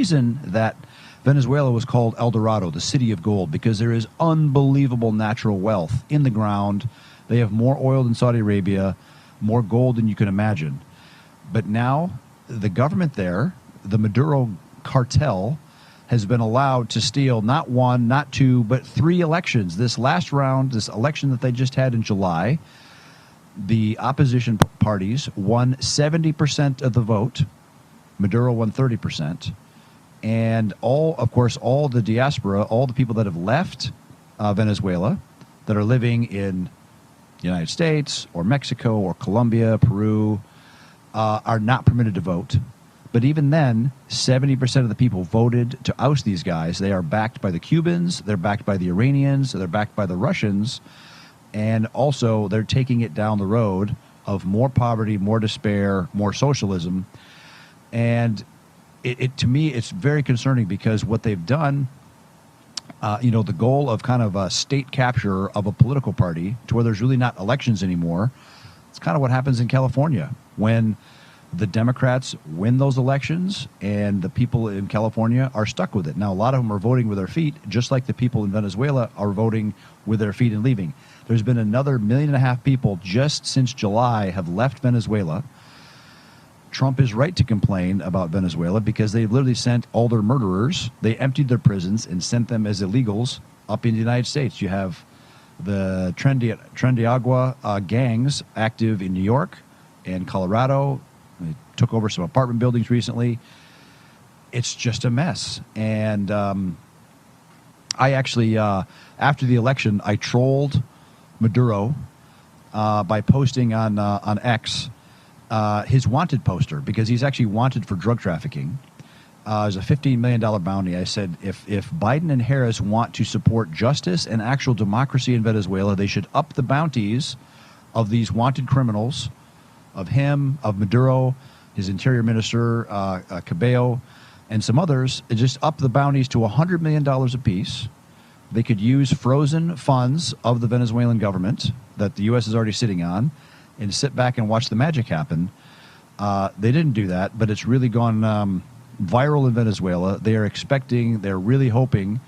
reason that Venezuela was called El Dorado, the city of gold, because there is unbelievable natural wealth in the ground. They have more oil than Saudi Arabia, more gold than you can imagine. But now the government there, the Maduro cartel, has been allowed to steal not one, not two, but 3 elections. This last round, this election that they just had in July, the opposition parties won 70% of the vote. Maduro won 30%. And of course, all the diaspora, all the people that have left Venezuela, that are living in the United States or Mexico or Colombia, Peru, are not permitted to vote. But even then, 70% of the people voted to oust these guys. They are backed by the Cubans, they're backed by the Iranians, they're backed by the Russians, and also they're taking it down the road of more poverty, more despair, more socialism. And to me, it's very concerning, because what they've done, the goal of kind of a state capture of a political party to where there's really not elections anymore, it's kind of what happens in California when the Democrats win those elections and the people in California are stuck with it. Now, a lot of them are voting with their feet, just like the people in Venezuela are voting with their feet and leaving. There's been another 1.5 million people just since July have left Venezuela. Trump is right to complain about Venezuela, because they've literally sent all their murderers. They emptied their prisons and sent them as illegals up in the United States. You have the Tren de Aragua gangs active in New York and Colorado. They took over some apartment buildings recently. It's just a mess. And I actually, after the election, I trolled Maduro by posting on X his wanted poster, because he's actually wanted for drug trafficking. There's a $15 million bounty. I said, if Biden and Harris want to support justice and actual democracy in Venezuela, they should up the bounties of these wanted criminals, of him, of Maduro, his interior minister, Cabello, and some others, and just up the bounties to $100 million apiece. They could use frozen funds of the Venezuelan government that the U.S. is already sitting on and sit back and watch the magic happen. They didn't do that, but it's really gone viral in Venezuela. They're really hoping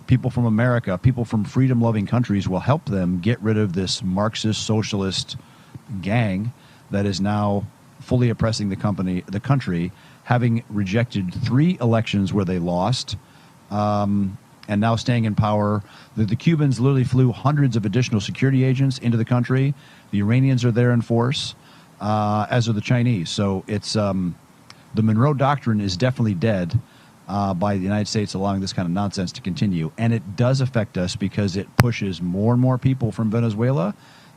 people from America, people from freedom-loving countries will help them get rid of this Marxist socialist gang that is now fully oppressing the country, having rejected 3 elections where they lost, and now staying in power. The Cubans literally flew hundreds of additional security agents into the country. The Iranians are there in force, as are the Chinese. So it's the Monroe Doctrine is definitely dead by the United States allowing this kind of nonsense to continue. And it does affect us, because it pushes more and more people from Venezuela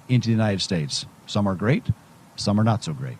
into the United States. Some are great, some are not so great.